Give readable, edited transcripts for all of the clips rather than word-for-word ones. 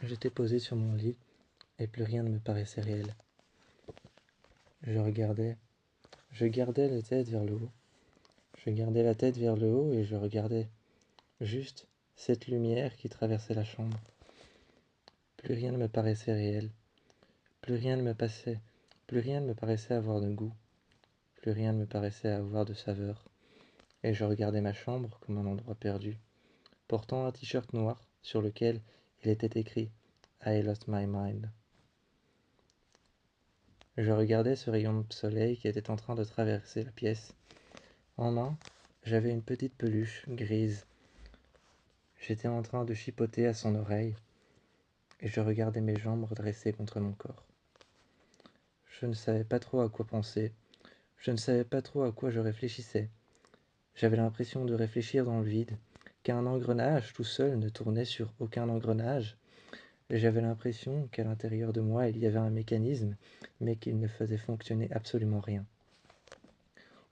J'étais posé sur mon lit et plus rien ne me paraissait réel. Je gardais la tête vers le haut. Je gardais la tête vers le haut et je regardais juste cette lumière qui traversait la chambre. Plus rien ne me paraissait réel. Plus rien ne me passait. Plus rien ne me paraissait avoir de goût. Plus rien ne me paraissait avoir de saveur. Et je regardais ma chambre comme un endroit perdu, portant un t-shirt noir sur lequel il était écrit I lost my mind. Je regardais ce rayon de soleil qui était en train de traverser la pièce. En main, j'avais une petite peluche grise. J'étais en train de chipoter à son oreille et je regardais mes jambes redressées contre mon corps. Je ne savais pas trop à quoi penser. Je ne savais pas trop à quoi je réfléchissais. J'avais l'impression de réfléchir dans le vide, qu'un engrenage tout seul ne tournait sur aucun engrenage. J'avais l'impression qu'à l'intérieur de moi il y avait un mécanisme, mais qu'il ne faisait fonctionner absolument rien.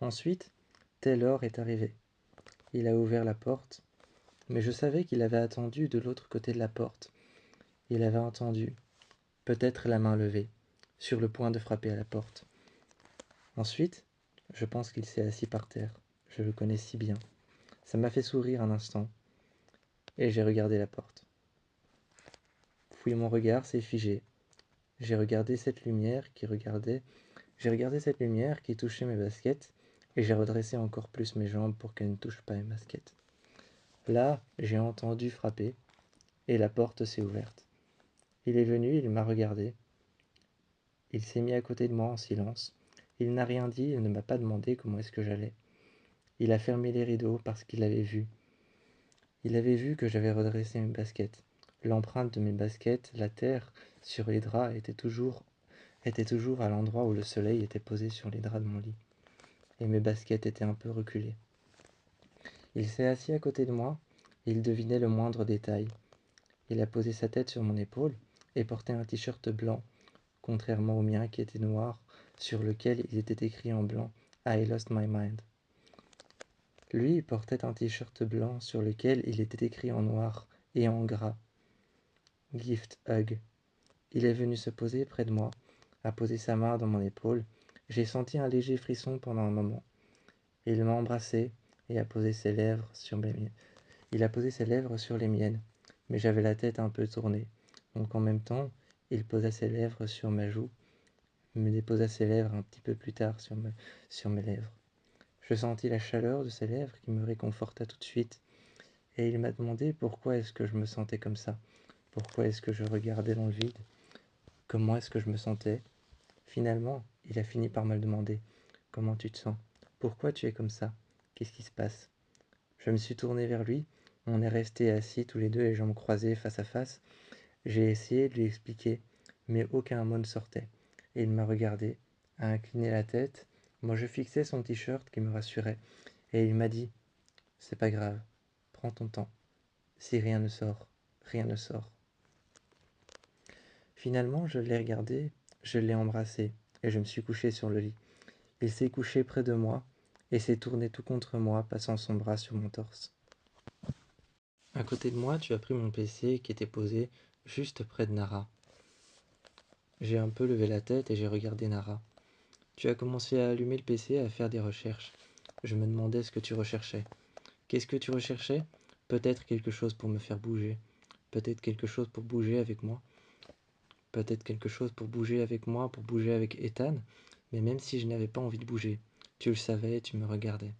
Ensuite, Taylor est arrivé. Il a ouvert la porte, mais je savais qu'il avait attendu de l'autre côté de la porte. Il avait attendu, peut-être la main levée, sur le point de frapper à la porte. Ensuite, je pense qu'il s'est assis par terre. Je le connais si bien. Ça m'a fait sourire un instant, et j'ai regardé la porte. Puis mon regard s'est figé. J'ai regardé cette lumière qui touchait mes baskets, et j'ai redressé encore plus mes jambes pour qu'elles ne touchent pas mes baskets. Là, j'ai entendu frapper, et la porte s'est ouverte. Il est venu, il m'a regardé. Il s'est mis à côté de moi en silence. Il n'a rien dit, il ne m'a pas demandé comment est-ce que j'allais. Il a fermé les rideaux parce qu'il avait vu. Il avait vu que j'avais redressé mes baskets. L'empreinte de mes baskets, la terre sur les draps était toujours à l'endroit où le soleil était posé sur les draps de mon lit. Et mes baskets étaient un peu reculées. Il s'est assis à côté de moi, et il devinait le moindre détail. Il a posé sa tête sur mon épaule et portait un t-shirt blanc, contrairement au mien qui était noir, sur lequel il était écrit en blanc « I lost my mind ». Lui portait un t-shirt blanc sur lequel il était écrit en noir et en gras « Gift Hug ». Il est venu se poser près de moi, a posé sa main dans mon épaule. J'ai senti un léger frisson pendant un moment. Il m'a embrassé et a posé ses lèvres sur mes miennes. Il a posé ses lèvres sur les miennes, mais j'avais la tête un peu tournée. Donc en même temps, il posa ses lèvres sur ma joue, me déposa ses lèvres un petit peu plus tard sur mes lèvres. Je sentis la chaleur de ses lèvres qui me réconforta tout de suite, et il m'a demandé pourquoi est-ce que je me sentais comme ça, pourquoi est-ce que je regardais dans le vide, comment est-ce que je me sentais. Finalement, il a fini par me le demander. Comment tu te sens? Pourquoi tu es comme ça? Qu'est-ce qui se passe? Je me suis tourné vers lui. On est restés assis tous les deux, les jambes croisées face à face. J'ai essayé de lui expliquer, mais aucun mot ne sortait. Et il m'a regardé, a incliné la tête. Moi, je fixais son t-shirt qui me rassurait. Et il m'a dit, c'est pas grave, prends ton temps. Si rien ne sort, rien ne sort. Finalement, je l'ai regardé, je l'ai embrassé, et je me suis couché sur le lit. Il s'est couché près de moi, et s'est tourné tout contre moi, passant son bras sur mon torse. À côté de moi, tu as pris mon PC qui était posé juste près de Nara. J'ai un peu levé la tête et j'ai regardé Nara. Tu as commencé à allumer le PC et à faire des recherches. Je me demandais ce que tu recherchais. Qu'est-ce que tu recherchais? Peut-être quelque chose pour me faire bouger. Peut-être quelque chose pour bouger avec moi. Peut-être quelque chose pour bouger avec moi, pour bouger avec Ethan. Mais même si je n'avais pas envie de bouger, tu le savais et tu me regardais.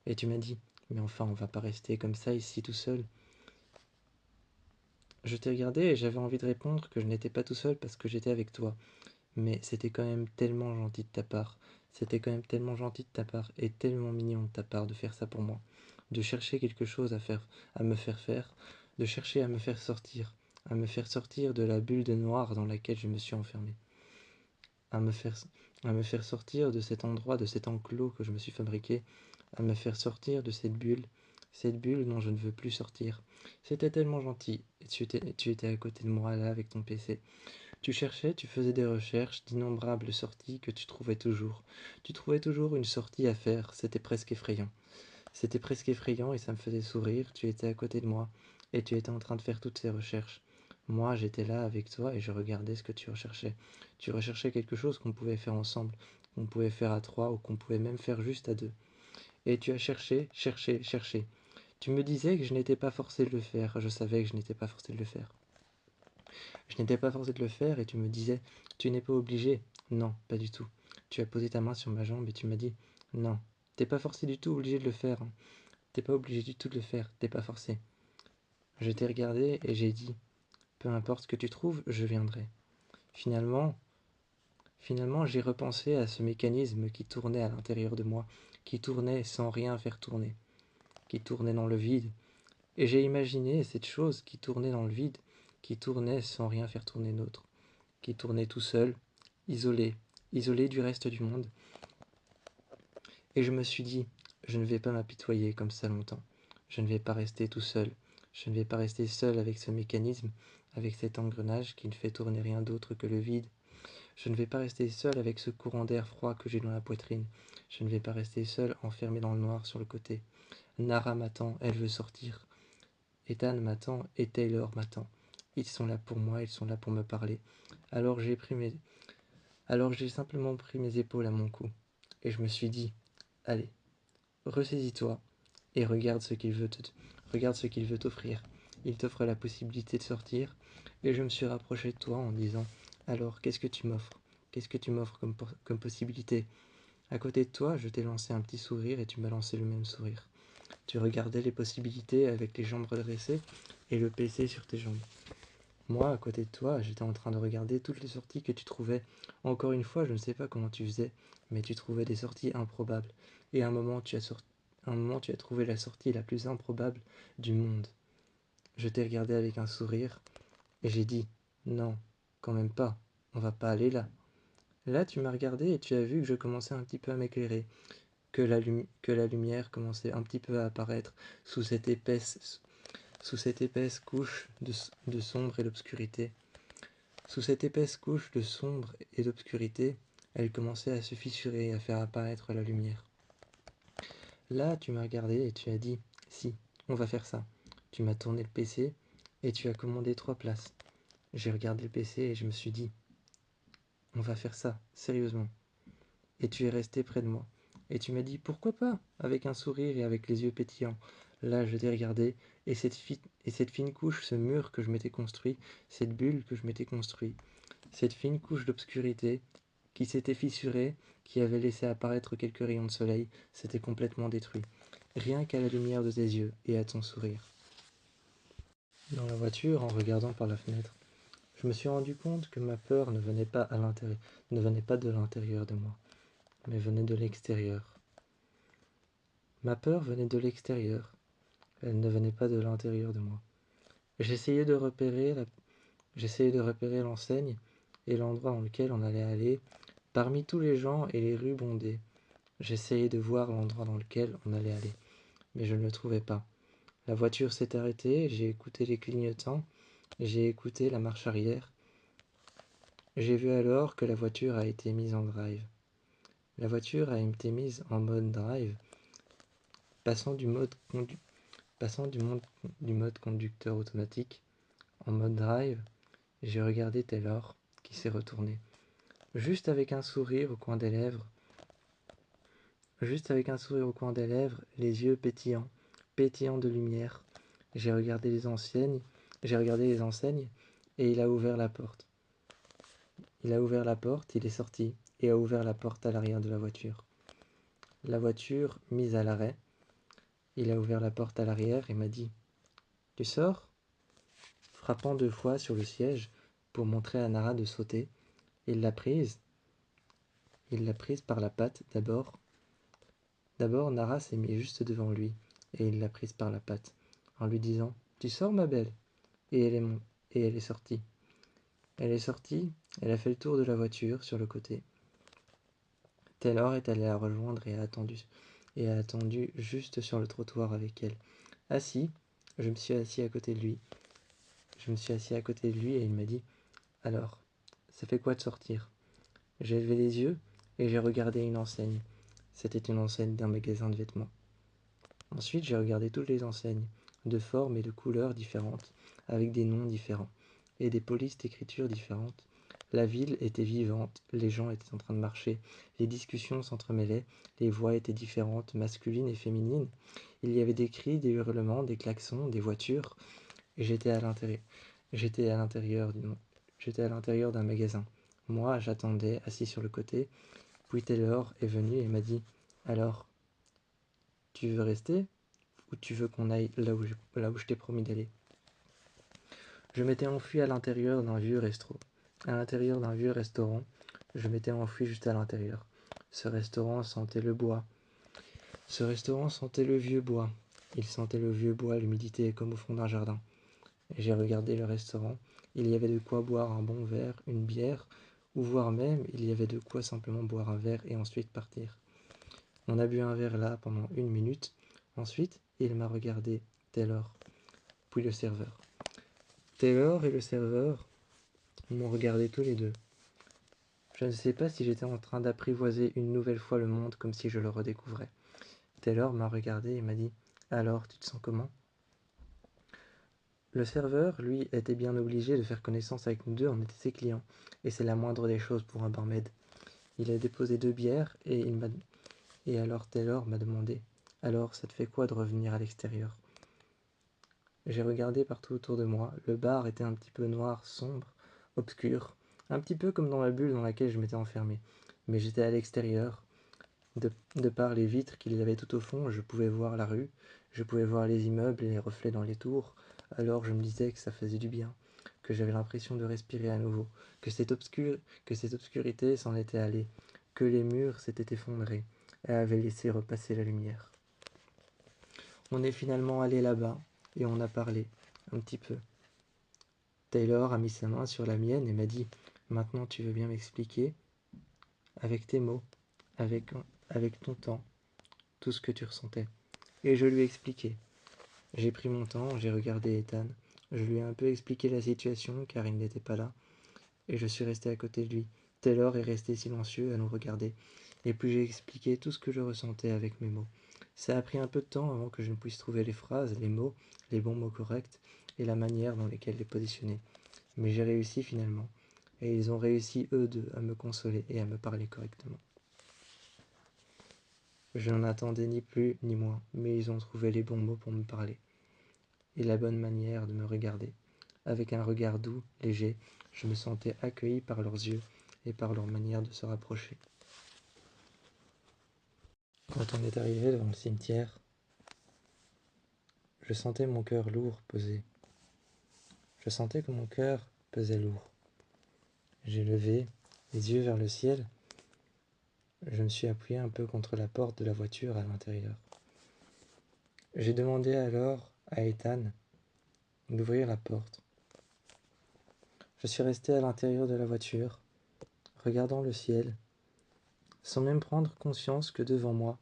Et tu m'as dit, mais enfin, on va pas rester comme ça ici tout seul. Je t'ai regardé et j'avais envie de répondre que je n'étais pas tout seul parce que j'étais avec toi. Mais c'était quand même tellement gentil de ta part. C'était quand même tellement gentil de ta part et tellement mignon de ta part de faire ça pour moi. De chercher quelque chose à me faire faire, de chercher à me faire sortir de la bulle de noir dans laquelle je me suis enfermé. À me faire, à me faire sortir de cet endroit, de cet enclos que je me suis fabriqué, à me faire sortir de cette bulle dont je ne veux plus sortir. C'était tellement gentil, et tu étais à côté de moi là avec ton PC. Tu cherchais, tu faisais des recherches, d'innombrables sorties que tu trouvais toujours. Tu trouvais toujours une sortie à faire, c'était presque effrayant. C'était presque effrayant et ça me faisait sourire, tu étais à côté de moi, et tu étais en train de faire toutes ces recherches. Moi, j'étais là avec toi et je regardais ce que tu recherchais. Tu recherchais quelque chose qu'on pouvait faire ensemble, qu'on pouvait faire à 3 ou qu'on pouvait même faire juste à 2. Et tu as cherché, cherché, cherché. Tu me disais que je n'étais pas forcé de le faire. Je savais que je n'étais pas forcé de le faire. Je n'étais pas forcé de le faire et tu me disais, tu n'es pas obligé. Non, pas du tout. Tu as posé ta main sur ma jambe et tu m'as dit, non, t'es pas forcé du tout obligé de le faire, hein. T'es pas obligé du tout de le faire, t'es pas forcé. Je t'ai regardé et j'ai dit, peu importe ce que tu trouves, je viendrai. Finalement, Finalement, j'ai repensé à ce mécanisme qui tournait à l'intérieur de moi, qui tournait sans rien faire tourner, qui tournait dans le vide. Et j'ai imaginé cette chose qui tournait dans le vide, qui tournait sans rien faire tourner d'autre, qui tournait tout seul, isolé, isolé du reste du monde. Et je me suis dit, je ne vais pas m'apitoyer comme ça longtemps. Je ne vais pas rester tout seul. Je ne vais pas rester seul avec ce mécanisme, avec cet engrenage qui ne fait tourner rien d'autre que le vide. Je ne vais pas rester seul avec ce courant d'air froid que j'ai dans la poitrine. Je ne vais pas rester seul, enfermé dans le noir sur le côté. Nara m'attend, elle veut sortir. Ethan m'attend et Taylor m'attend. Ils sont là pour moi, ils sont là pour me parler. Alors j'ai pris mes... Alors j'ai simplement pris mes épaules à mon cou. Et je me suis dit, allez, ressaisis-toi et regarde ce qu'il veut t'offrir. Il t'offre la possibilité de sortir. Et je me suis rapproché de toi en disant, alors qu'est-ce que tu m'offres? Qu'est-ce que tu m'offres comme possibilité? À côté de toi, je t'ai lancé un petit sourire et tu m'as lancé le même sourire. Tu regardais les possibilités avec les jambes redressées et le PC sur tes jambes. Moi, à côté de toi, j'étais en train de regarder toutes les sorties que tu trouvais. Encore une fois, je ne sais pas comment tu faisais, mais tu trouvais des sorties improbables. Et à un moment, tu as trouvé la sortie la plus improbable du monde. Je t'ai regardé avec un sourire et j'ai dit, non, quand même pas, on va pas aller là. Là, tu m'as regardé et tu as vu que je commençais un petit peu à m'éclairer, que la lumière commençait un petit peu à apparaître sous cette épaisse, sous cette épaisse couche de sombre et d'obscurité. Sous cette épaisse couche de sombre et d'obscurité, elle commençait à se fissurer et à faire apparaître la lumière. Là, tu m'as regardé et tu as dit, si, on va faire ça. Tu m'as tourné le PC et tu as commandé 3 places. J'ai regardé le PC et je me suis dit, on va faire ça, sérieusement. Et tu es resté près de moi. Et tu m'as dit, pourquoi pas, avec un sourire et avec les yeux pétillants. Là, je t'ai regardé, et cette fine couche, ce mur que je m'étais construit, cette bulle que je m'étais construit, cette fine couche d'obscurité qui s'était fissurée, qui avait laissé apparaître quelques rayons de soleil, s'était complètement détruit. Rien qu'à la lumière de tes yeux et à ton sourire. Dans la voiture, en regardant par la fenêtre, je me suis rendu compte que ma peur ne venait pas ne venait pas de l'intérieur de moi, mais venait de l'extérieur. Ma peur venait de l'extérieur, elle ne venait pas de l'intérieur de moi. J'essayais de repérer l'enseigne et l'endroit dans lequel on allait aller, parmi tous les gens et les rues bondées. J'essayais de voir l'endroit dans lequel on allait aller, mais je ne le trouvais pas. La voiture s'est arrêtée, j'ai écouté les clignotants, j'ai écouté la marche arrière. J'ai vu alors que la voiture a été mise en drive. La voiture a été mise en mode drive, passant du mode condu- passant du mode conducteur automatique en mode drive. J'ai regardé Taylor, qui s'est retourné. Juste avec un sourire au coin des lèvres, les yeux pétillants, pétillants de lumière. J'ai regardé les enseignes, et il a ouvert la porte. Il a ouvert la porte, il est sorti, et a ouvert la porte à l'arrière de la voiture. La voiture mise à l'arrêt, il a ouvert la porte à l'arrière et m'a dit « Tu sors ?» Frappant 2 fois sur le siège pour montrer à Nara de sauter, il l'a prise. Il l'a prise par la patte d'abord. D'abord, Nara s'est mise juste devant lui, et il l'a prise par la patte, en lui disant « Tu sors, ma belle ?» Et elle est sortie. Elle est sortie, elle a fait le tour de la voiture sur le côté. Taylor est allé la rejoindre et a attendu juste sur le trottoir avec elle. Assis, je me suis assis à côté de lui. Je me suis assis à côté de lui et il m'a dit « Alors, ça fait quoi de sortir ?» J'ai levé les yeux et j'ai regardé une enseigne. C'était une enseigne d'un magasin de vêtements. Ensuite, j'ai regardé toutes les enseignes, de formes et de couleurs différentes, avec des noms différents. et des polices d'écriture différentes. La ville était vivante, les gens étaient en train de marcher, les discussions s'entremêlaient, les voix étaient différentes, masculines et féminines. Il y avait des cris, des hurlements, des klaxons, des voitures, et j'étais à l'intérieur. J'étais à l'intérieur J'étais à l'intérieur d'un magasin. Moi, j'attendais, assis sur le côté. Puis Taylor est venu et m'a dit: Alors, tu veux rester ou tu veux qu'on aille là où je t'ai promis d'aller? Je m'étais enfui à l'intérieur d'un vieux resto. À l'intérieur d'un vieux restaurant, je m'étais enfui juste à l'intérieur. Ce restaurant sentait le bois. Ce restaurant sentait le vieux bois. Il sentait le vieux bois, l'humidité comme au fond d'un jardin. J'ai regardé le restaurant. Il y avait de quoi boire un bon verre, une bière, ou voire même il y avait de quoi simplement boire un verre et ensuite partir. On a bu un verre là pendant 1 minute. Ensuite, il m'a regardé, Taylor, puis le serveur. Taylor et le serveur m'ont regardé tous les deux. Je ne sais pas si j'étais en train d'apprivoiser une nouvelle fois le monde comme si je le redécouvrais. Taylor m'a regardé et m'a dit: Alors, tu te sens comment? Le serveur, lui, était bien obligé de faire connaissance avec nous deux, on était ses clients, et c'est la moindre des choses pour un barmaid. Il a déposé 2 bières et alors Taylor m'a demandé: Alors, ça te fait quoi de revenir à l'extérieur? J'ai regardé partout autour de moi. Le bar était un petit peu noir, sombre, obscur, un petit peu comme dans la bulle dans laquelle je m'étais enfermé. Mais j'étais à l'extérieur. De par les vitres qu'il y avait tout au fond, je pouvais voir la rue, je pouvais voir les immeubles et les reflets dans les tours. Alors je me disais que ça faisait du bien, que j'avais l'impression de respirer à nouveau, que cette obscurité s'en était allée, que les murs s'étaient effondrés et avaient laissé repasser la lumière. On est finalement allé là-bas et on a parlé, un petit peu. Taylor a mis sa main sur la mienne et m'a dit: Maintenant tu veux bien m'expliquer, avec tes mots, avec, avec ton temps, tout ce que tu ressentais. Et je lui ai expliqué. J'ai pris mon temps, j'ai regardé Ethan, je lui ai un peu expliqué la situation car il n'était pas là, et je suis resté à côté de lui. Taylor est resté silencieux à nous regarder, et puis j'ai expliqué tout ce que je ressentais avec mes mots. Ça a pris un peu de temps avant que je ne puisse trouver les phrases, les mots, les bons mots corrects, et la manière dans laquelle les positionner. Mais j'ai réussi finalement, et ils ont réussi eux deux à me consoler et à me parler correctement. Je n'en attendais ni plus ni moins, mais ils ont trouvé les bons mots pour me parler, et la bonne manière de me regarder. Avec un regard doux, léger, je me sentais accueilli par leurs yeux et par leur manière de se rapprocher. Quand on est arrivé devant le cimetière, je sentais mon cœur lourd peser. Je sentais que mon cœur pesait lourd. J'ai levé les yeux vers le ciel. Je me suis appuyé un peu contre la porte de la voiture à l'intérieur. J'ai demandé alors à Ethan d'ouvrir la porte. Je suis resté à l'intérieur de la voiture, regardant le ciel, sans même prendre conscience que devant moi,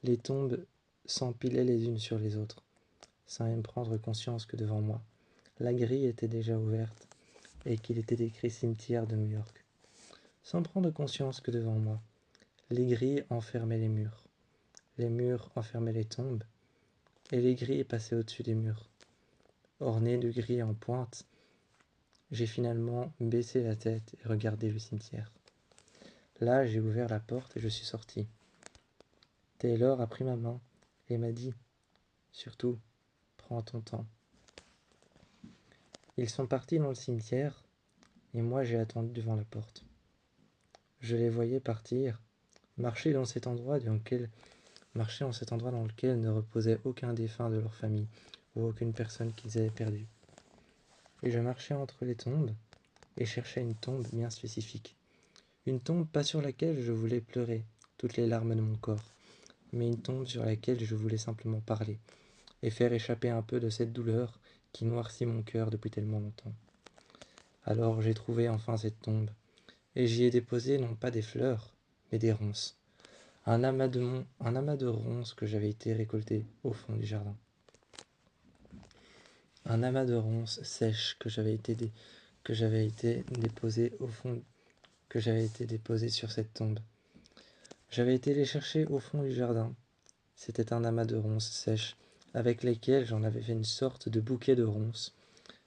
les tombes s'empilaient les unes sur les autres, sans même prendre conscience que devant moi, la grille était déjà ouverte et qu'il était écrit cimetière de New York. Sans prendre conscience que devant moi, les grilles enfermaient les murs enfermaient les tombes, et les grilles passaient au-dessus des murs. Ornées de grilles en pointe, j'ai finalement baissé la tête et regardé le cimetière. Là, j'ai ouvert la porte et je suis sorti. Taylor a pris ma main et m'a dit: Surtout, prends ton temps. Ils sont partis dans le cimetière et moi j'ai attendu devant la porte. Je les voyais partir, marcher dans cet endroit dans lequel ne reposait aucun défunt de leur famille ou aucune personne qu'ils avaient perdue. Et je marchais entre les tombes et cherchais une tombe bien spécifique. Une tombe pas sur laquelle je voulais pleurer toutes les larmes de mon corps, mais une tombe sur laquelle je voulais simplement parler et faire échapper un peu de cette douleur qui noircit mon cœur depuis tellement longtemps. Alors j'ai trouvé enfin cette tombe, et j'y ai déposé non pas des fleurs, mais des ronces. Un amas de ronces que j'avais été récolté au fond du jardin. Un amas de ronces sèches que j'avais été déposé au fond, que j'avais été déposé sur cette tombe. J'avais été les chercher au fond du jardin. C'était un amas de ronces sèches, avec lesquelles j'en avais fait une sorte de bouquet de ronces.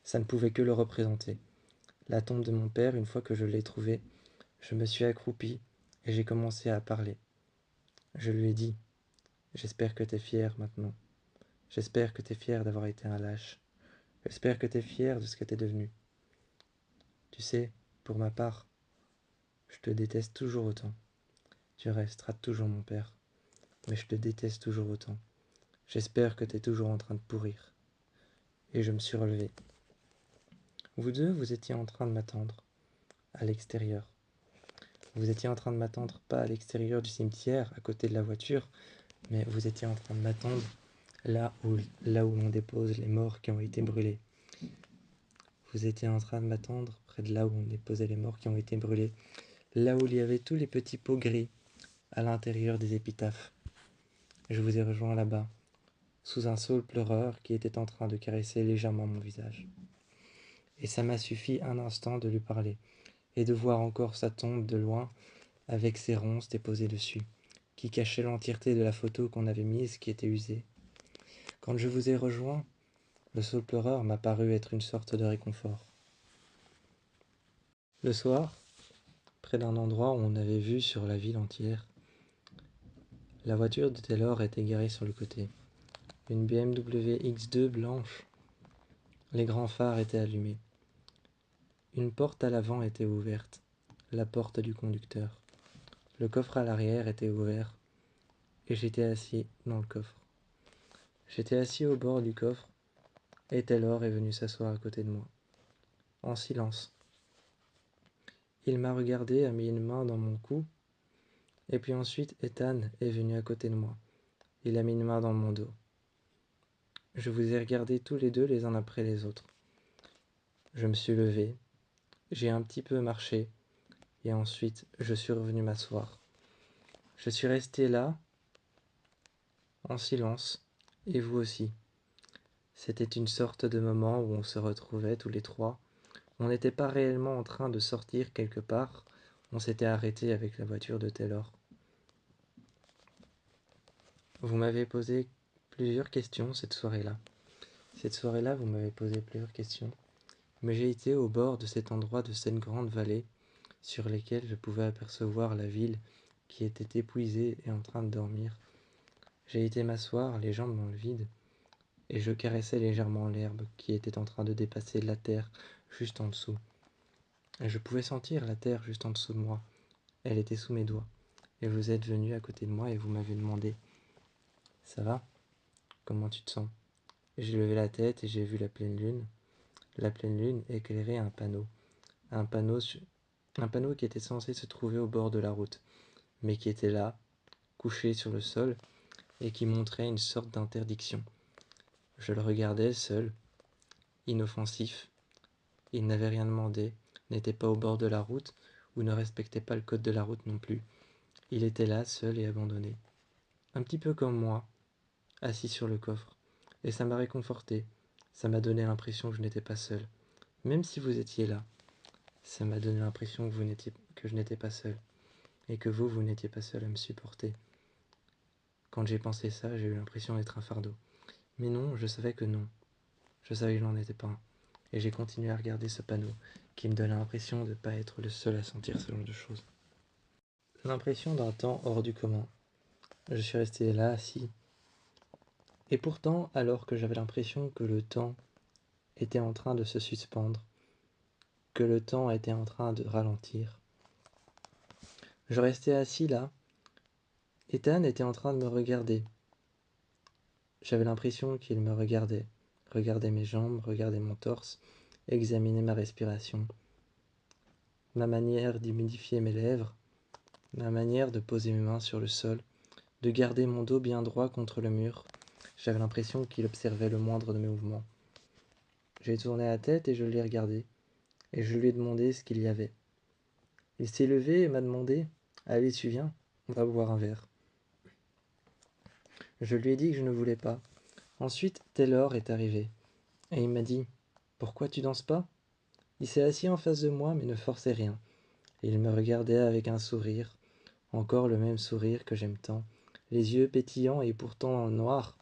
Ça ne pouvait que le représenter. La tombe de mon père, une fois que je l'ai trouvée, je me suis accroupi et j'ai commencé à parler. Je lui ai dit, j'espère que t'es fier maintenant. J'espère que t'es fier d'avoir été un lâche. J'espère que t'es fier de ce que t'es devenu. Tu sais, pour ma part, je te déteste toujours autant. Tu resteras toujours mon père, mais je te déteste toujours autant. J'espère que t'es toujours en train de pourrir. Et je me suis relevé. Vous deux, vous étiez en train de m'attendre, à l'extérieur. Vous étiez en train de m'attendre, pas à l'extérieur du cimetière, à côté de la voiture, mais vous étiez en train de m'attendre là où l'on dépose les morts qui ont été brûlés. Vous étiez en train de m'attendre près de là où on déposait les morts qui ont été brûlés, là où il y avait tous les petits pots gris à l'intérieur des épitaphes. Je vous ai rejoint là-bas, sous un saule pleureur qui était en train de caresser légèrement mon visage. Et ça m'a suffi un instant de lui parler, et de voir encore sa tombe de loin, avec ses ronces déposées dessus, qui cachaient l'entièreté de la photo qu'on avait mise, qui était usée. Quand je vous ai rejoint, le saule pleureur m'a paru être une sorte de réconfort. Le soir, près d'un endroit où on avait vue sur la ville entière, la voiture de Taylor était garée sur le côté. Une BMW X2 blanche. Les grands phares étaient allumés. Une porte à l'avant était ouverte, la porte du conducteur. Le coffre à l'arrière était ouvert, et j'étais assis dans le coffre. J'étais assis au bord du coffre, et Taylor est venu s'asseoir à côté de moi, en silence. Il m'a regardé, a mis une main dans mon cou, et puis ensuite Ethan est venu à côté de moi. Il a mis une main dans mon dos. Je vous ai regardés tous les deux les uns après les autres. Je me suis levé, j'ai un petit peu marché, et ensuite je suis revenu m'asseoir. Je suis resté là, en silence, et vous aussi. C'était une sorte de moment où on se retrouvait tous les trois. On n'était pas réellement en train de sortir quelque part, on s'était arrêté avec la voiture de Taylor. Vous m'avez posé plusieurs questions cette soirée-là. Cette soirée-là, vous m'avez posé plusieurs questions. Mais j'ai été au bord de cet endroit de cette grande vallée sur lesquelles je pouvais apercevoir la ville qui était épuisée et en train de dormir. J'ai été m'asseoir, les jambes dans le vide, et je caressais légèrement l'herbe qui était en train de dépasser la terre juste en dessous. Et je pouvais sentir la terre juste en dessous de moi. Elle était sous mes doigts. Et vous êtes venu à côté de moi et vous m'avez demandé « Ça va ? Comment tu te sens ?» J'ai levé la tête et j'ai vu la pleine lune. La pleine lune éclairait un panneau. Un panneau, un panneau qui était censé se trouver au bord de la route, mais qui était là, couché sur le sol, et qui montrait une sorte d'interdiction. Je le regardais seul, inoffensif. Il n'avait rien demandé, n'était pas au bord de la route, ou ne respectait pas le code de la route non plus. Il était là, seul et abandonné. Un petit peu comme moi, assis sur le coffre. Et ça m'a réconforté. Ça m'a donné l'impression que je n'étais pas seul. Même si vous étiez là, ça m'a donné l'impression que je n'étais pas seul. Et que vous n'étiez pas seul à me supporter. Quand j'ai pensé ça, j'ai eu l'impression d'être un fardeau. Mais non, je savais que non. Je savais que je n'en étais pas un. Et j'ai continué à regarder ce panneau, qui me donnait l'impression de ne pas être le seul à sentir ce genre de choses. L'impression d'un temps hors du commun. Je suis resté là, assis. Et pourtant, alors que j'avais l'impression que le temps était en train de se suspendre, que le temps était en train de ralentir, je restais assis là. Ethan était en train de me regarder. J'avais l'impression qu'il me regardait mes jambes, regardait mon torse, examinait ma respiration, ma manière d'humidifier mes lèvres, ma manière de poser mes mains sur le sol, de garder mon dos bien droit contre le mur. J'avais l'impression qu'il observait le moindre de mes mouvements. J'ai tourné la tête et je l'ai regardé, et je lui ai demandé ce qu'il y avait. Il s'est levé et m'a demandé « Allez, tu viens, on va boire un verre. » Je lui ai dit que je ne voulais pas. Ensuite, Taylor est arrivé, et il m'a dit « Pourquoi tu danses pas ?» Il s'est assis en face de moi, mais ne forçait rien. Il me regardait avec un sourire, encore le même sourire que j'aime tant, les yeux pétillants et pourtant noirs.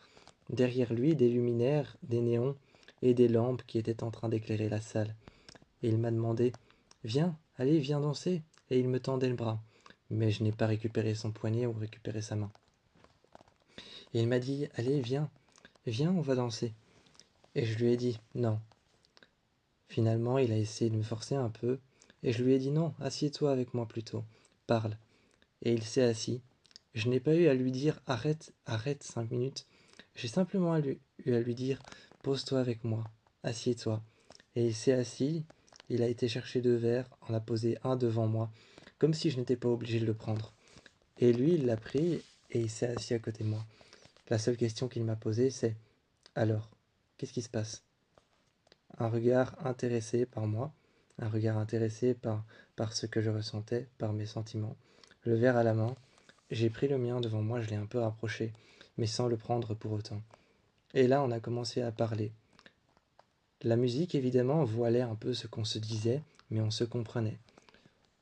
Derrière lui, des luminaires, des néons, et des lampes qui étaient en train d'éclairer la salle. Et il m'a demandé « Viens, allez, viens danser !» Et il me tendait le bras. Mais je n'ai pas récupéré son poignet ou récupéré sa main. Et il m'a dit « Allez, viens, viens, on va danser !» Et je lui ai dit « Non ». Finalement, il a essayé de me forcer un peu, et je lui ai dit « Non, assieds-toi avec moi plutôt, parle ». Et il s'est assis. Je n'ai pas eu à lui dire « Arrête, arrête 5 minutes ». J'ai simplement eu à lui dire « Pose-toi avec moi, assieds-toi ». Et il s'est assis, il a été chercher 2 verres, en a posé un devant moi, comme si je n'étais pas obligé de le prendre. Et lui, il l'a pris et il s'est assis à côté de moi. La seule question qu'il m'a posée, c'est « Alors, qu'est-ce qui se passe ?» Un regard intéressé par moi, un regard intéressé par ce que je ressentais, par mes sentiments. Le verre à la main, j'ai pris le mien devant moi, je l'ai un peu rapproché, mais sans le prendre pour autant. Et là, on a commencé à parler. La musique, évidemment, voilait un peu ce qu'on se disait, mais on se comprenait.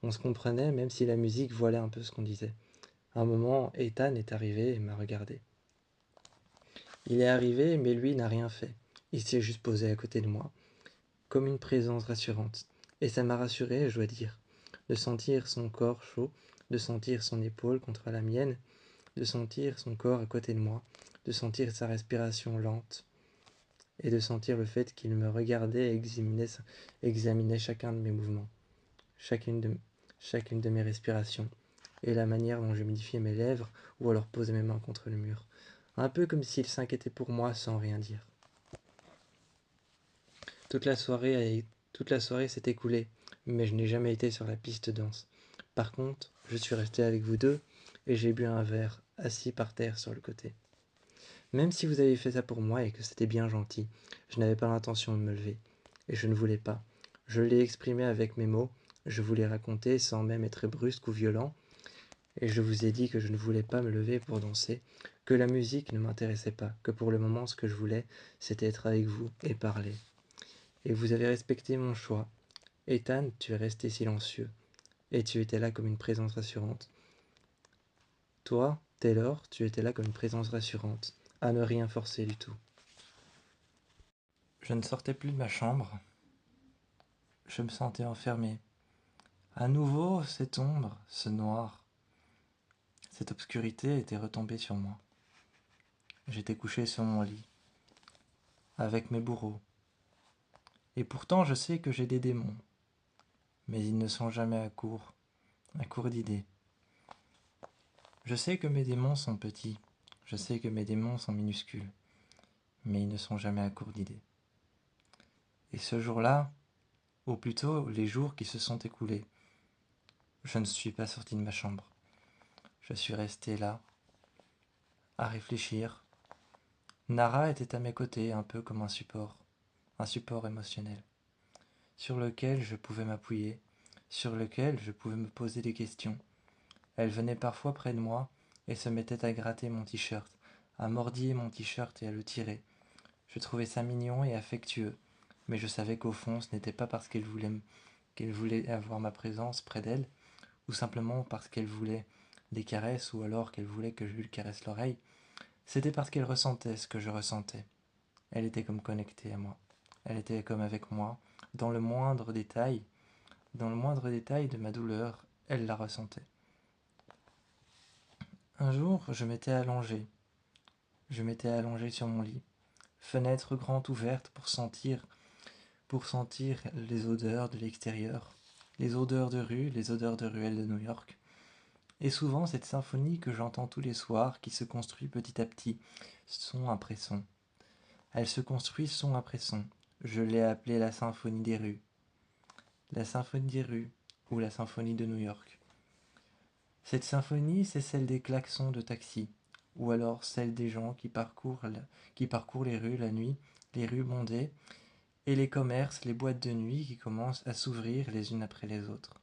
On se comprenait même si la musique voilait un peu ce qu'on disait. À un moment, Ethan est arrivé et m'a regardé. Il est arrivé, mais lui n'a rien fait. Il s'est juste posé à côté de moi, comme une présence rassurante. Et ça m'a rassuré, je dois dire, de sentir son corps chaud, de sentir son épaule contre la mienne, de sentir son corps à côté de moi, de sentir sa respiration lente, et de sentir le fait qu'il me regardait et examinait chacun de mes mouvements, chacune de mes respirations, et la manière dont je modifiais mes lèvres ou alors posais mes mains contre le mur. Un peu comme s'il s'inquiétait pour moi sans rien dire. Toute la soirée s'est écoulée, mais je n'ai jamais été sur la piste de danse. Par contre, je suis resté avec vous deux et j'ai bu un verre, assis par terre sur le côté. Même si vous avez fait ça pour moi et que c'était bien gentil, je n'avais pas l'intention de me lever. Et je ne voulais pas. Je l'ai exprimé avec mes mots, je vous l'ai raconté sans même être brusque ou violent, et je vous ai dit que je ne voulais pas me lever pour danser, que la musique ne m'intéressait pas, que pour le moment ce que je voulais, c'était être avec vous et parler. Et vous avez respecté mon choix. Ethan, tu es resté silencieux, et tu étais là comme une présence rassurante. Toi, Taylor, tu étais là comme une présence rassurante, à ne rien forcer du tout. Je ne sortais plus de ma chambre. Je me sentais enfermé. À nouveau, cette ombre, ce noir, cette obscurité était retombée sur moi. J'étais couché sur mon lit, avec mes bourreaux. Et pourtant, je sais que j'ai des démons. Mais ils ne sont jamais à court d'idées. Je sais que mes démons sont petits. Je sais que mes démons sont minuscules. Mais ils ne sont jamais à court d'idées. Et ce jour-là, ou plutôt les jours qui se sont écoulés, je ne suis pas sorti de ma chambre. Je suis resté là, à réfléchir. Nara était à mes côtés, un peu comme un support émotionnel, sur lequel je pouvais m'appuyer, sur lequel je pouvais me poser des questions. Elle venait parfois près de moi et se mettait à gratter mon t-shirt, à mordiller mon t-shirt et à le tirer. Je trouvais ça mignon et affectueux, mais je savais qu'au fond, ce n'était pas parce qu'elle voulait avoir ma présence près d'elle, ou simplement parce qu'elle voulait des caresses, ou alors qu'elle voulait que je lui caresse l'oreille. C'était parce qu'elle ressentait ce que je ressentais. Elle était comme connectée à moi. Elle était comme avec moi, dans le moindre détail de ma douleur, elle la ressentait. Un jour, je m'étais allongé sur mon lit, fenêtre grande ouverte pour sentir les odeurs de l'extérieur, les odeurs de rue, les odeurs de ruelles de New York. Et souvent cette symphonie que j'entends tous les soirs, qui se construit petit à petit, son après son. Elle se construit son après son. Je l'ai appelée la symphonie des rues. La symphonie des rues, ou la symphonie de New York. Cette symphonie, c'est celle des klaxons de taxi, ou alors celle des gens qui parcourent les rues la nuit, les rues bondées, et les commerces, les boîtes de nuit qui commencent à s'ouvrir les unes après les autres.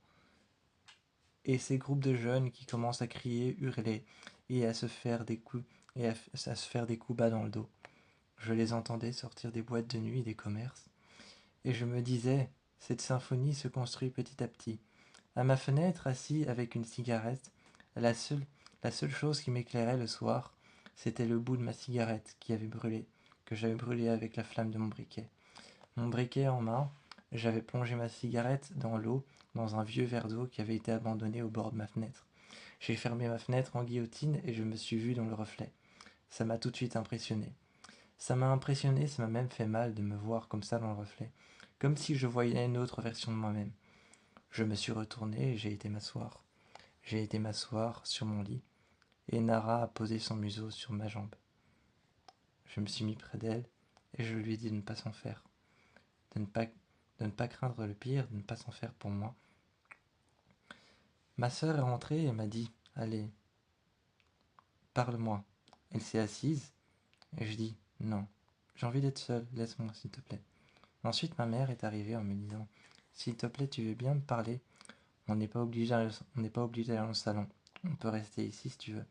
Et ces groupes de jeunes qui commencent à crier, hurler, et à se faire des coups, bas dans le dos. Je les entendais sortir des boîtes de nuit et des commerces, et je me disais, cette symphonie se construit petit à petit. À ma fenêtre, assis avec une cigarette, la seule chose qui m'éclairait le soir, c'était le bout de ma cigarette qui avait brûlé, que j'avais brûlé avec la flamme de mon briquet. Mon briquet en main, j'avais plongé ma cigarette dans l'eau, dans un vieux verre d'eau qui avait été abandonné au bord de ma fenêtre. J'ai fermé ma fenêtre en guillotine et je me suis vu dans le reflet. Ça m'a tout de suite impressionné. Ça m'a impressionné, ça m'a même fait mal de me voir comme ça dans le reflet, comme si je voyais une autre version de moi-même. Je me suis retourné et j'ai été m'asseoir. J'ai été m'asseoir sur mon lit, et Nara a posé son museau sur ma jambe. Je me suis mis près d'elle, et je lui ai dit de ne pas s'en faire, de ne pas craindre le pire, de ne pas s'en faire pour moi. Ma sœur est rentrée et m'a dit, allez, parle-moi. Elle s'est assise, et je dis, non, j'ai envie d'être seule, laisse-moi s'il te plaît. Ensuite ma mère est arrivée en me disant, s'il te plaît tu veux bien me parler, on n'est pas obligé d'aller dans le salon, on peut rester ici si tu veux.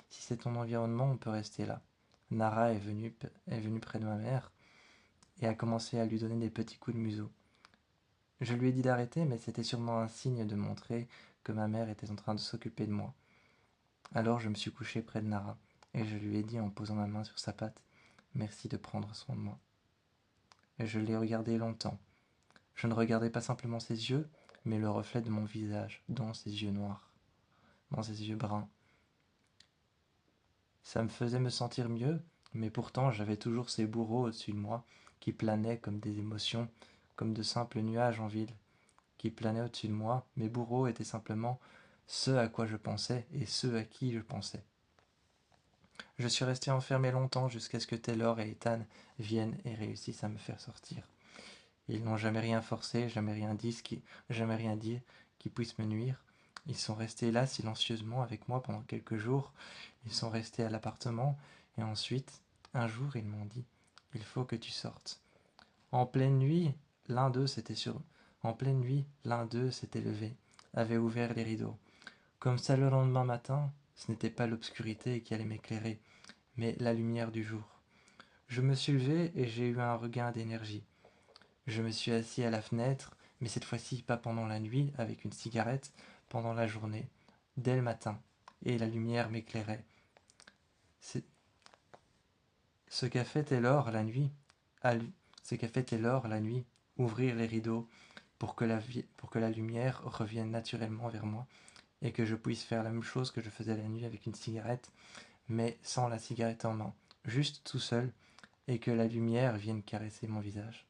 Si c'est ton environnement, on peut rester là. Nara est venue près de ma mère et a commencé à lui donner des petits coups de museau. Je lui ai dit d'arrêter, mais c'était sûrement un signe de montrer que ma mère était en train de s'occuper de moi. Alors je me suis couché près de Nara et je lui ai dit en posant ma main sur sa patte, merci de prendre soin de moi. Et je l'ai regardé longtemps. Je ne regardais pas simplement ses yeux, mais le reflet de mon visage, dans ses yeux noirs, dans ses yeux bruns. Ça me faisait me sentir mieux, mais pourtant j'avais toujours ces bourreaux au-dessus de moi, qui planaient comme des émotions, comme de simples nuages en ville, qui planaient au-dessus de moi. Mes bourreaux étaient simplement ceux à quoi je pensais et ceux à qui je pensais. Je suis resté enfermé longtemps jusqu'à ce que Taylor et Ethan viennent et réussissent à me faire sortir. Ils n'ont jamais rien forcé, jamais rien dit qui puisse me nuire. Ils sont restés là silencieusement avec moi pendant quelques jours. Ils sont restés à l'appartement et ensuite, un jour, ils m'ont dit, il faut que tu sortes. En pleine nuit, l'un d'eux s'était sur... En pleine nuit, l'un d'eux s'était levé, avait ouvert les rideaux. Comme ça le lendemain matin, ce n'était pas l'obscurité qui allait m'éclairer, mais la lumière du jour. Je me suis levé et j'ai eu un regain d'énergie. Je me suis assis à la fenêtre, mais cette fois-ci pas pendant la nuit avec une cigarette, pendant la journée, dès le matin, et la lumière m'éclairait. C'est ce qu'a fait Taylor la nuit, ce qu'a fait Taylor la nuit, ouvrir les rideaux pour que la lumière revienne naturellement vers moi et que je puisse faire la même chose que je faisais la nuit avec une cigarette, mais sans la cigarette en main, juste tout seul, et que la lumière vienne caresser mon visage.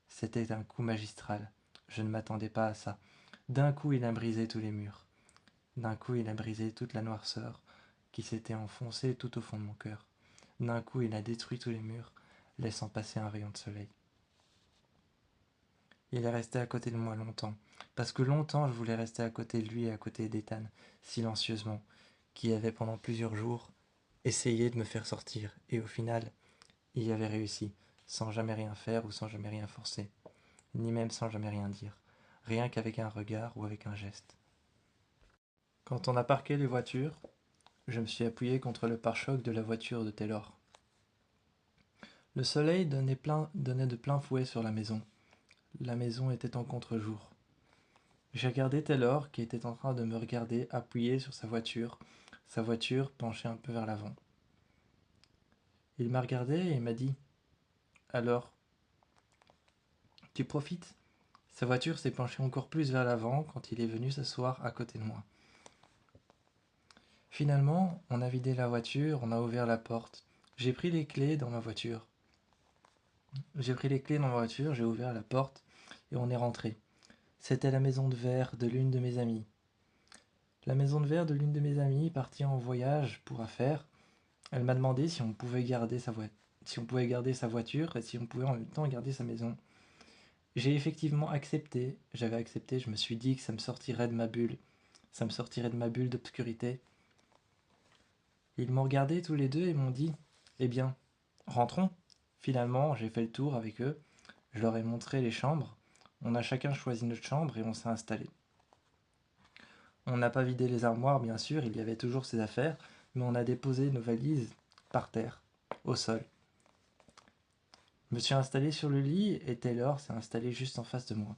C'était un coup magistral. Je ne m'attendais pas à ça. D'un coup, il a brisé tous les murs. D'un coup, il a brisé toute la noirceur qui s'était enfoncée tout au fond de mon cœur. D'un coup, il a détruit tous les murs, laissant passer un rayon de soleil. Il est resté à côté de moi longtemps, parce que longtemps je voulais rester à côté de lui et à côté d'Ethan, silencieusement, qui avait pendant plusieurs jours essayé de me faire sortir, et au final, il y avait réussi, sans jamais rien faire ou sans jamais rien forcer, ni même sans jamais rien dire, rien qu'avec un regard ou avec un geste. Quand on a parqué les voitures, je me suis appuyé contre le pare-choc de la voiture de Taylor. Le soleil donnait de plein fouet sur la maison. La maison était en contre-jour. J'ai regardé Taylor qui était en train de me regarder appuyé sur sa voiture penchée un peu vers l'avant. Il m'a regardé et m'a dit, alors, tu profites? Sa voiture s'est penchée encore plus vers l'avant quand il est venu s'asseoir à côté de moi. Finalement, on a vidé la voiture, on a ouvert la porte. J'ai pris les clés dans ma voiture. J'ai ouvert la porte et on est rentré. C'était la maison de verre de l'une de mes amies. La maison de verre de l'une de mes amies, partie en voyage pour affaires, elle m'a demandé si on pouvait garder sa voiture et si on pouvait en même temps garder sa maison. J'ai effectivement accepté, j'avais accepté, je me suis dit que ça me sortirait de ma bulle. Ça me sortirait de ma bulle d'obscurité. Ils m'ont regardé tous les deux et m'ont dit, eh bien, rentrons. Finalement, j'ai fait le tour avec eux, je leur ai montré les chambres, on a chacun choisi notre chambre et on s'est installé. On n'a pas vidé les armoires, bien sûr, il y avait toujours ses affaires, mais on a déposé nos valises par terre, au sol. Je me suis installé sur le lit et Taylor s'est installé juste en face de moi.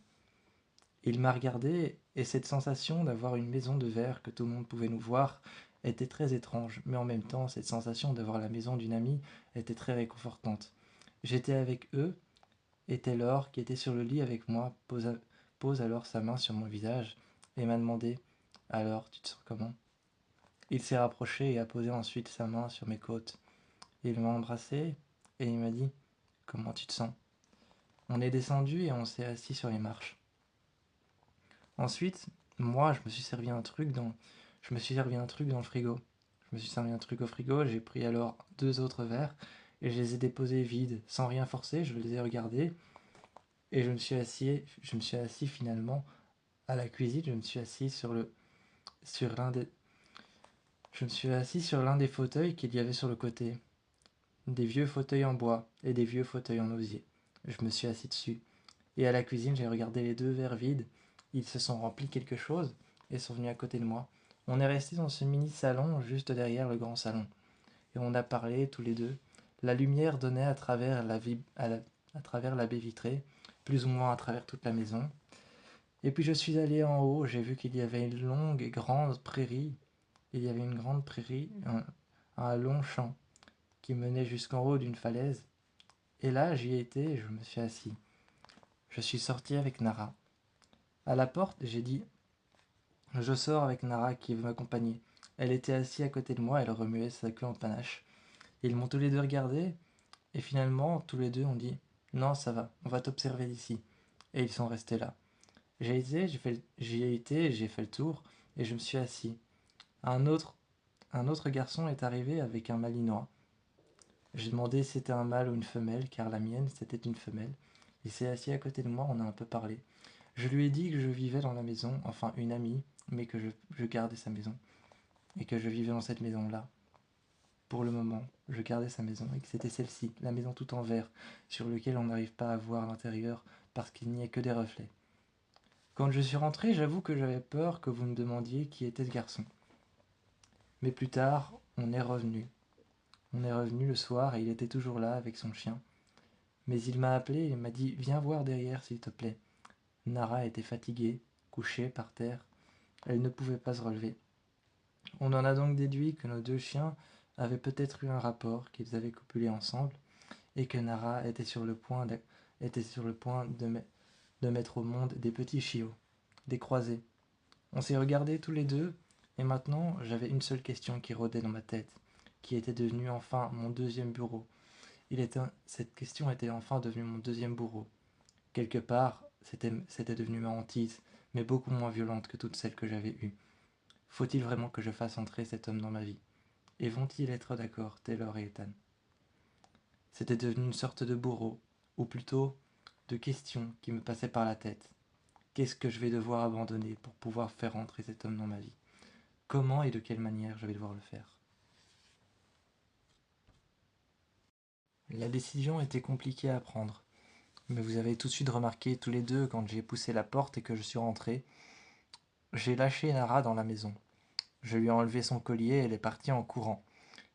Il m'a regardé et cette sensation d'avoir une maison de verre que tout le monde pouvait nous voir était très étrange, mais en même temps, cette sensation d'avoir la maison d'une amie était très réconfortante. J'étais avec eux Et Taylor, qui était sur le lit avec moi, pose alors sa main sur mon visage et m'a demandé: Alors, tu te sens comment? Il s'est rapproché et a posé ensuite sa main sur mes côtes. Il m'a embrassé et il m'a dit: Comment tu te sens? On est descendu et on s'est assis sur les marches. Ensuite, moi, je me suis servi un truc dans le frigo. Je me suis servi un truc au frigo, j'ai pris alors 2 autres verres et je les ai déposés vides, sans rien forcer, je les ai regardés et je me suis assis finalement à la cuisine, sur l'un des, je me suis assis sur l'un des fauteuils qu'il y avait sur le côté. Des vieux fauteuils en bois et des vieux fauteuils en osier. Je me suis assis dessus. Et à la cuisine, j'ai regardé les 2 verres vides. Ils se sont remplis quelque chose et sont venus à côté de moi. On est resté dans ce mini salon juste derrière le grand salon. Et on a parlé tous les deux. La lumière donnait à travers la baie vitrée, plus ou moins à travers toute la maison. Et puis je suis allé en haut, j'ai vu qu'il y avait une longue et grande prairie. Il y avait une grande prairie, un long champ qui menait jusqu'en haut d'une falaise. Et là, j'y étais et je me suis assis. Je suis sorti avec Nara. À la porte, j'ai dit: Je sors avec Nara qui veut m'accompagner. Elle était assise à côté de moi, elle remuait sa queue en panache. Ils m'ont tous les deux regardé, et finalement, tous les deux ont dit: Non, ça va, on va t'observer d'ici. Et ils sont restés là. J'y ai été, j'ai fait le tour, et je me suis assis. Un autre, un autre garçon est arrivé avec un malinois. J'ai demandé si c'était un mâle ou une femelle, car la mienne, c'était une femelle. Il s'est assis à côté de moi, on a un peu parlé. Je lui ai dit que je vivais dans la maison, enfin une amie, mais que je gardais sa maison. Et que je vivais dans cette maison-là. Pour le moment, je gardais sa maison et que c'était celle-ci, la maison tout en verre, sur laquelle on n'arrive pas à voir l'intérieur parce qu'il n'y a que des reflets. Quand je suis rentré, j'avoue que j'avais peur que vous me demandiez qui était ce garçon. Mais plus tard, on est revenu. On est revenu le soir et il était toujours là avec son chien. Mais il m'a appelé et m'a dit: Viens voir derrière, s'il te plaît. Nara était fatiguée, couchée par terre. Elle ne pouvait pas se relever. On en a donc déduit que nos 2 chiens avaient peut-être eu un rapport, qu'ils avaient copulé ensemble, et que Nara était sur le point de mettre au monde des petits chiots, des croisés. On s'est regardés tous les deux, et maintenant j'avais une seule question qui rôdait dans ma tête, qui était devenue enfin mon deuxième bureau. Cette question était enfin devenue mon deuxième bourreau. Quelque part, c'était devenu ma hantise, mais beaucoup moins violente que toutes celles que j'avais eues. Faut-il vraiment que je fasse entrer cet homme dans ma vie? Et vont-ils être d'accord, Taylor et Ethan? C'était devenu une sorte de bourreau, ou plutôt de questions qui me passaient par la tête. Qu'est-ce que je vais devoir abandonner pour pouvoir faire entrer cet homme dans ma vie? Comment et de quelle manière je vais devoir le faire? La décision était compliquée à prendre, mais vous avez tout de suite remarqué tous les deux quand j'ai poussé la porte et que je suis rentré. J'ai lâché Nara dans la maison. Je lui ai enlevé son collier et elle est partie en courant.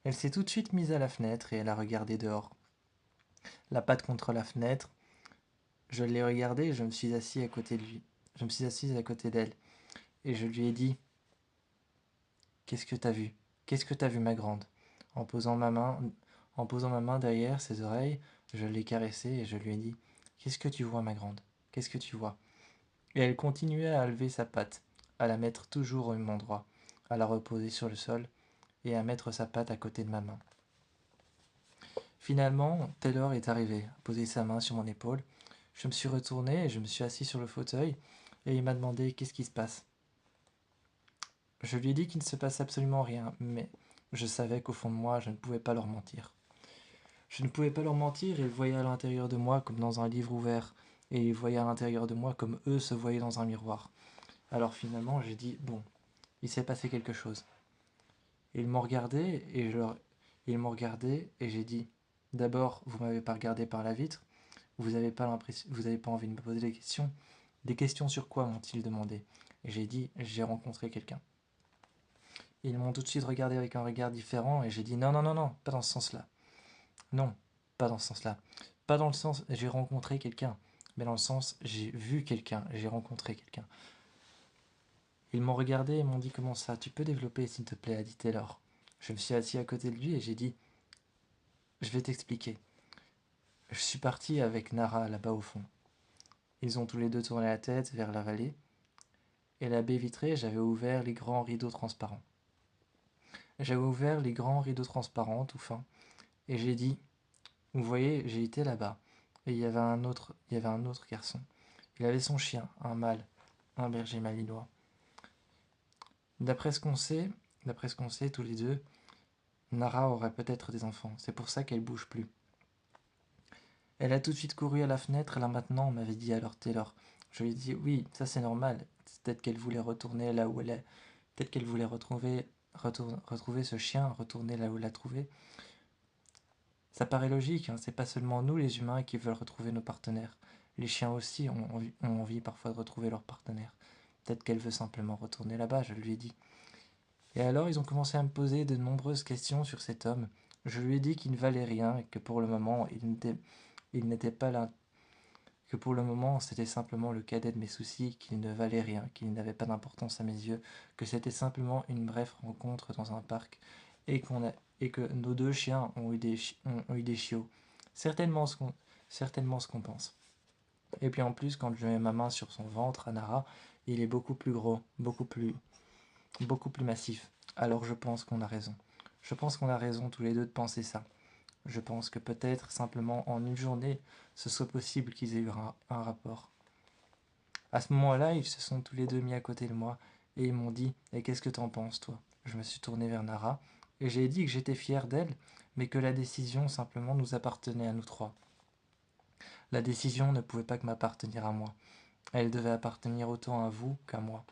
Elle s'est tout de suite mise à la fenêtre et elle a regardé dehors. La patte contre la fenêtre, je l'ai regardée et je me suis assis à côté de lui. Je me suis assise à côté d'elle et je lui ai dit: Qu'est-ce que t'as vu? Qu'est-ce que t'as vu, ma grande? En posant ma main, en posant ma main derrière ses oreilles, je l'ai caressée et je lui ai dit: Qu'est-ce que tu vois, ma grande? Qu'est-ce que tu vois? Et elle continuait à lever sa patte, à la mettre toujours au même endroit, à la reposer sur le sol et à mettre sa patte à côté de ma main. Finalement, Taylor est arrivé, a posé sa main sur mon épaule. Je me suis retourné et je me suis assis sur le fauteuil et il m'a demandé qu'est-ce qui se passe. Je lui ai dit qu'il ne se passe absolument rien, mais je savais qu'au fond de moi, je ne pouvais pas leur mentir. Je ne pouvais pas leur mentir et ils voyaient à l'intérieur de moi comme dans un livre ouvert, et ils voyaient à l'intérieur de moi comme eux se voyaient dans un miroir. Alors finalement, j'ai dit: Bon, il s'est passé quelque chose. Ils m'ont regardé ils m'ont regardé et j'ai dit: D'abord, vous m'avez pas regardé par la vitre, vous n'avez pas envie de me poser des questions. Des questions sur quoi, m'ont-ils demandé. Et j'ai dit: J'ai rencontré quelqu'un. Ils m'ont tout de suite regardé avec un regard différent et j'ai dit: Non, non, non, non, pas dans ce sens-là. Non, pas dans ce sens-là. Pas dans le sens j'ai rencontré quelqu'un, mais dans le sens j'ai vu quelqu'un, j'ai rencontré quelqu'un. Ils m'ont regardé et m'ont dit: Comment ça? Tu peux développer, s'il te plaît, a dit Taylor. Je me suis assis à côté de lui et j'ai dit: Je vais t'expliquer. Je suis parti avec Nara là-bas au fond. Ils ont tous les deux tourné la tête vers la vallée, et la baie vitrée, j'avais ouvert les grands rideaux transparents. J'avais ouvert les grands rideaux transparents, tout fins, et j'ai dit, vous voyez, j'ai été là-bas, et il y avait un autre garçon. Il avait son chien, un mâle, un berger malinois. D'après ce qu'on sait, d'après ce qu'on sait tous les deux, Nara aurait peut-être des enfants. C'est pour ça qu'elle bouge plus. Elle a tout de suite couru à la fenêtre, là maintenant, on m'avait dit alors Taylor. Je lui ai dit, oui, ça c'est normal. Peut-être qu'elle voulait retourner là où elle est. Peut-être qu'elle voulait retrouver ce chien, retourner là où elle l'a trouvé. Ça paraît logique, hein, c'est pas seulement nous les humains qui veulent retrouver nos partenaires. Les chiens aussi ont envie parfois de retrouver leur partenaire. Peut-être qu'elle veut simplement retourner là-bas, je lui ai dit. Et alors ils ont commencé à me poser de nombreuses questions sur cet homme. Je lui ai dit qu'il ne valait rien et que pour le moment il n'était pas là, que pour le moment c'était simplement le cadet de mes soucis, qu'il ne valait rien, qu'il n'avait pas d'importance à mes yeux, que c'était simplement une brève rencontre dans un parc et que nos deux chiens ont eu des chiots. Certainement certainement ce qu'on pense. Et puis en plus, quand je mets ma main sur son ventre, Anara, il est beaucoup plus gros, beaucoup plus massif. Alors je pense qu'on a raison. Je pense qu'on a raison tous les deux de penser ça. Je pense que peut-être simplement en une journée, ce soit possible qu'ils aient eu un rapport. À ce moment-là, ils se sont tous les deux mis à côté de moi et ils m'ont dit et qu'est-ce que t'en penses, toi? Je me suis tourné vers Nara et j'ai dit que j'étais fier d'elle, mais que la décision simplement nous appartenait à nous trois. La décision ne pouvait pas que m'appartenir à moi. Elle devait appartenir autant à vous qu'à moi.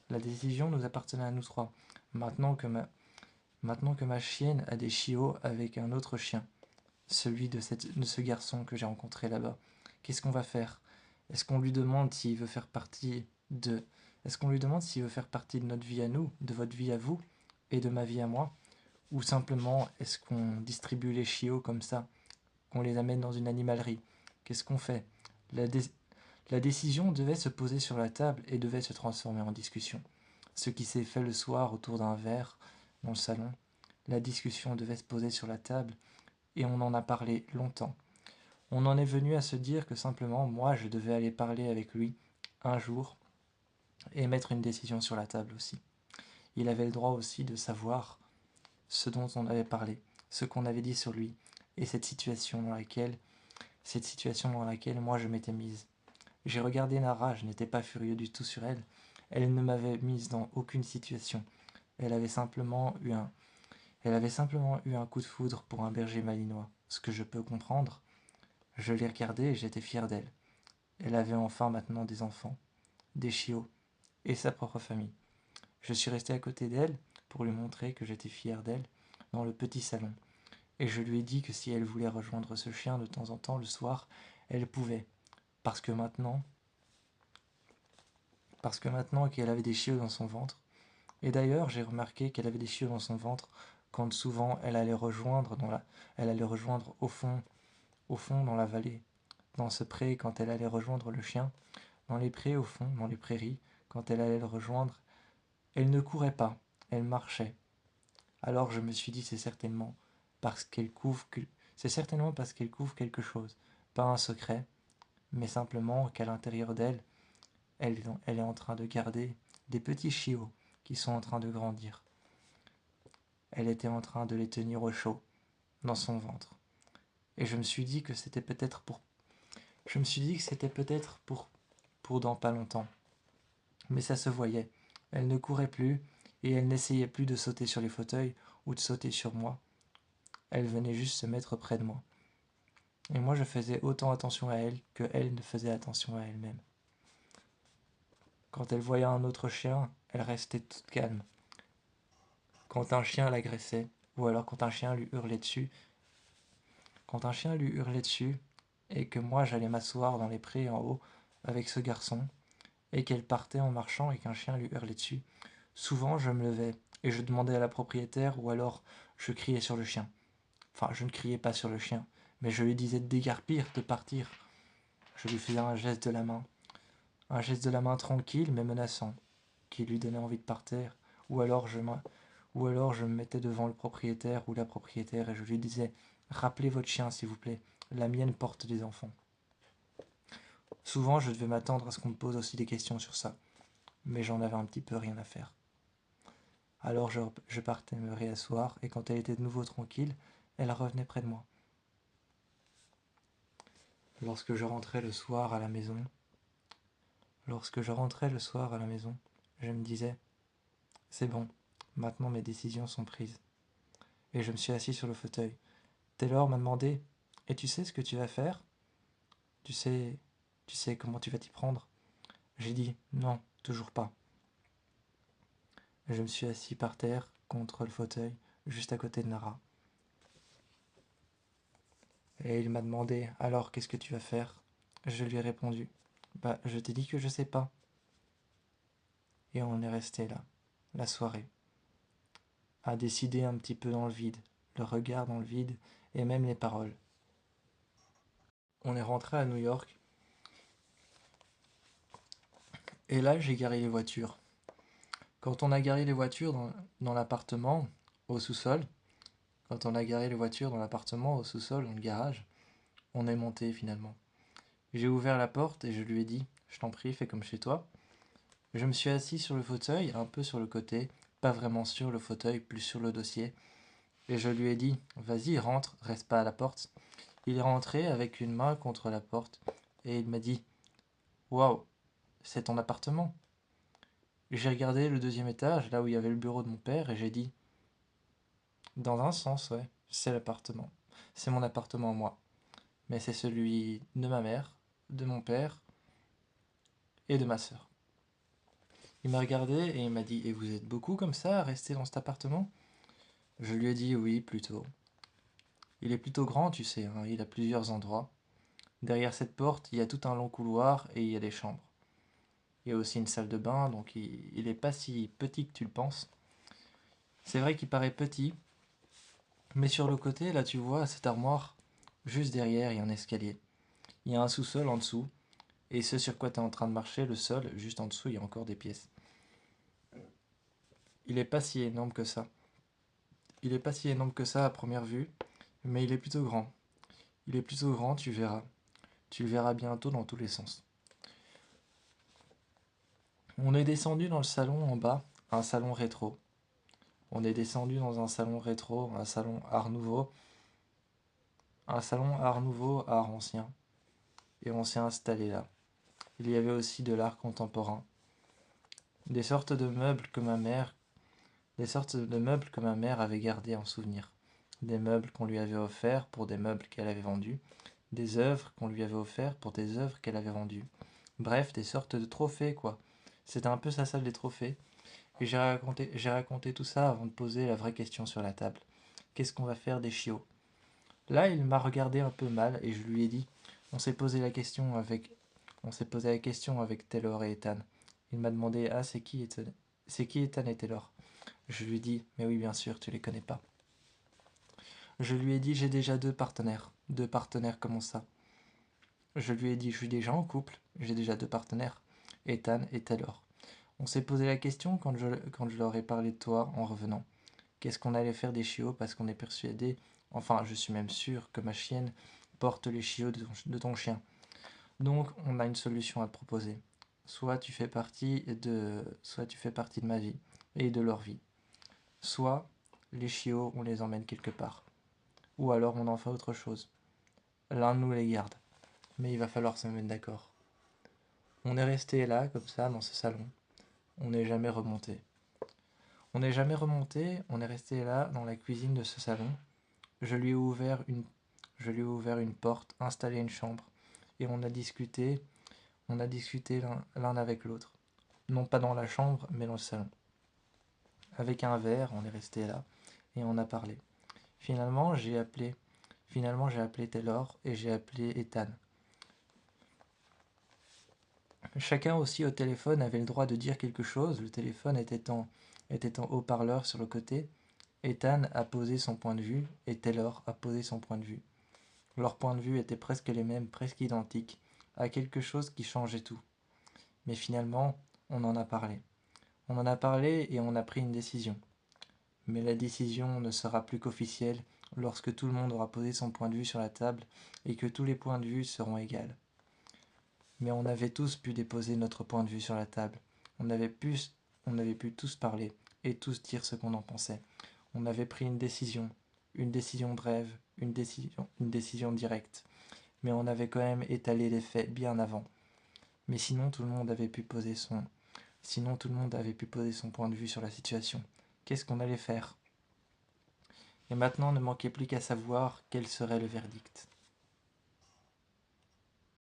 La décision nous appartenait à nous trois. Maintenant que ma, Maintenant que ma chienne a des chiots avec un autre chien, celui de ce garçon que j'ai rencontré là-bas, qu'est-ce qu'on va faire? Est-ce qu'on lui demande s'il veut faire partie de... Est-ce qu'on lui demande s'il veut faire partie de notre vie à nous, de votre vie à vous, et de ma vie à moi? Ou simplement, est-ce qu'on distribue les chiots comme ça, qu'on les amène dans une animalerie? Qu'est-ce qu'on fait? la, dé- la décision devait se poser sur la table et devait se transformer en discussion. Ce qui s'est fait le soir autour d'un verre dans le salon, la discussion devait se poser sur la table et on en a parlé longtemps. On en est venu à se dire que simplement moi je devais aller parler avec lui un jour et mettre une décision sur la table aussi. Il avait le droit aussi de savoir ce dont on avait parlé, ce qu'on avait dit sur lui et cette situation dans laquelle moi je m'étais mise. J'ai regardé Nara, je n'étais pas furieux du tout sur elle. Elle ne m'avait mise dans aucune situation. Elle avait simplement eu un, Elle avait simplement eu un coup de foudre pour un berger malinois, ce que je peux comprendre. Je l'ai regardée et j'étais fier d'elle. Elle avait enfin maintenant des enfants, des chiots et sa propre famille. Je suis resté à côté d'elle pour lui montrer que j'étais fier d'elle dans le petit salon. Et je lui ai dit que si elle voulait rejoindre ce chien de temps en temps le soir, elle pouvait. Parce que maintenant, parce que maintenant qu'elle avait des chiots dans son ventre, et d'ailleurs j'ai remarqué qu'elle avait des chiots dans son ventre quand souvent elle allait rejoindre au fond dans la vallée, dans ce pré quand elle allait rejoindre le chien, dans les prés au fond, dans les prairies, quand elle allait le rejoindre, elle ne courait pas, elle marchait. Alors je me suis dit parce qu'elle couvre c'est certainement parce qu'elle couvre quelque chose, pas un secret, mais simplement qu'à l'intérieur d'elle, elle est en train de garder des petits chiots qui sont en train de grandir. Elle était en train de les tenir au chaud dans son ventre. Et je me suis dit que c'était peut-être pour je me suis dit que c'était peut-être pour dans pas longtemps. Mais ça se voyait. Elle ne courait plus et elle n'essayait plus de sauter sur les fauteuils ou de sauter sur moi. Elle venait juste se mettre près de moi. Et moi je faisais autant attention à elle que elle ne faisait attention à elle-même. Quand elle voyait un autre chien, elle restait toute calme. Quand un chien l'agressait, ou alors quand un chien lui hurlait dessus, et que moi j'allais m'asseoir dans les prés en haut avec ce garçon, et qu'elle partait en marchant et qu'un chien lui hurlait dessus, souvent je me levais et je demandais à la propriétaire ou alors je criais sur le chien. Enfin, je ne criais pas sur le chien, mais je lui disais de dégarpir, de partir. Je lui faisais un geste de la main tranquille mais menaçant, qui lui donnait envie de partir, ou alors ou alors je me mettais devant le propriétaire ou la propriétaire et je lui disais rappelez votre chien s'il vous plaît, La mienne porte des enfants. Souvent, je devais m'attendre à ce qu'on me pose aussi des questions sur ça, mais j'en avais un petit peu rien à faire. Alors je partais me réasseoir, et quand elle était de nouveau tranquille, elle revenait près de moi. Lorsque je rentrais le soir à la maison, je me disais, c'est bon, maintenant mes décisions sont prises. Et je me suis assis sur le fauteuil. Taylor m'a demandé, et tu sais ce que tu vas faire? Tu sais, tu sais comment tu vas t'y prendre? J'ai dit, non, toujours pas. Je me suis assis par terre, contre le fauteuil, juste à côté de Nara. Et il m'a demandé, alors qu'est-ce que tu vas faire? Je lui ai répondu, bah je t'ai dit que je sais pas. Et on est resté là, la soirée, à décider un petit peu dans le vide, le regard dans le vide, et même les paroles. On est rentré à New York, et là j'ai garé les voitures. Quand on a garé les voitures dans l'appartement, au sous-sol, quand on a garé les voitures dans l'appartement, au sous-sol, dans le garage, on est monté finalement. J'ai ouvert la porte et je lui ai dit, je t'en prie, fais comme chez toi. Je me suis assis sur le fauteuil, un peu sur le côté, pas vraiment sur le fauteuil, plus sur le dossier. Et je lui ai dit, vas-y, rentre, reste pas à la porte. Il est rentré avec une main contre la porte et il m'a dit, waouh, c'est ton appartement. J'ai regardé le deuxième étage, là où il y avait le bureau de mon père, et j'ai dit, dans un sens, ouais, c'est l'appartement. C'est mon appartement, moi. Mais c'est celui de ma mère, de mon père et de ma sœur. Il m'a regardé et il m'a dit, et vous êtes beaucoup comme ça à rester dans cet appartement? Je lui ai dit oui, plutôt. Il est plutôt grand, tu sais, hein, il a plusieurs endroits. Derrière cette porte, il y a tout un long couloir et il y a des chambres. Il y a aussi une salle de bain, donc il est pas si petit que tu le penses. C'est vrai qu'il paraît petit, mais sur le côté, là tu vois, cette armoire, juste derrière, il y a un escalier. Il y a un sous-sol en dessous, et ce sur quoi tu es en train de marcher, le sol, juste en dessous, il y a encore des pièces. Il est pas si énorme que ça. Il est pas si énorme que ça à première vue, mais il est plutôt grand. Il est plutôt grand, tu verras. Tu le verras bientôt dans tous les sens. On est descendu dans le salon en bas, un salon rétro. On est descendu dans un salon rétro, un salon art nouveau, art ancien. Et on s'est installé là. Il y avait aussi de l'art contemporain. Des sortes de meubles que ma mère, des sortes de meubles que ma mère avait gardés en souvenir. Des meubles qu'on lui avait offerts pour des meubles qu'elle avait vendus. Des œuvres qu'on lui avait offerts pour des œuvres qu'elle avait vendues. Bref, des sortes de trophées, quoi. C'était un peu sa salle des trophées. Et j'ai raconté tout ça avant de poser la vraie question sur la table. Qu'est-ce qu'on va faire des chiots? Là, il m'a regardé un peu mal et je lui ai dit, on s'est posé la question avec, on s'est posé la question avec Taylor et Ethan. Il m'a demandé, ah, c'est qui Ethan et Taylor? Je lui ai dit, mais oui, bien sûr, tu les connais pas. Je lui ai dit, j'ai déjà deux partenaires. Deux partenaires, comment ça? Je lui ai dit, je suis déjà en couple, j'ai déjà deux partenaires, Ethan et Taylor. On s'est posé la question quand je leur ai parlé de toi en revenant. Qu'est-ce qu'on allait faire des chiots parce qu'on est persuadé, enfin je suis même sûr que ma chienne porte les chiots de ton chien. Donc on a une solution à te proposer. Soit tu fais partie de ma vie et de leur vie. Soit les chiots on les emmène quelque part. Ou alors on en fait autre chose. L'un de nous les garde. Mais il va falloir se mettre d'accord. On est resté là, comme ça, dans ce salon. On n'est jamais remonté. On n'est jamais remonté, on est resté là, dans la cuisine de ce salon. Je lui ai ouvert une, je lui ai ouvert une porte, installé une chambre, et on a discuté l'un avec l'autre. Non pas dans la chambre, mais dans le salon. Avec un verre, on est resté là, et on a parlé. Finalement, j'ai appelé Taylor et j'ai appelé Ethan. Chacun aussi au téléphone avait le droit de dire quelque chose, le téléphone était en haut-parleur sur le côté. Ethan a posé son point de vue et Taylor a posé son point de vue. Leurs points de vue étaient presque les mêmes, presque identiques, à quelque chose qui changeait tout. Mais finalement, on en a parlé. On en a parlé et on a pris une décision. Mais la décision ne sera plus qu'officielle lorsque tout le monde aura posé son point de vue sur la table et que tous les points de vue seront égaux. Mais on avait tous pu déposer notre point de vue sur la table. On avait pu tous parler et tous dire ce qu'on en pensait. On avait pris une décision brève, une décision directe. Mais on avait quand même étalé les faits bien avant. Mais sinon tout le monde avait pu poser son point de vue sur la situation. Qu'est-ce qu'on allait faire? Et maintenant, ne manquait plus qu'à savoir quel serait le verdict.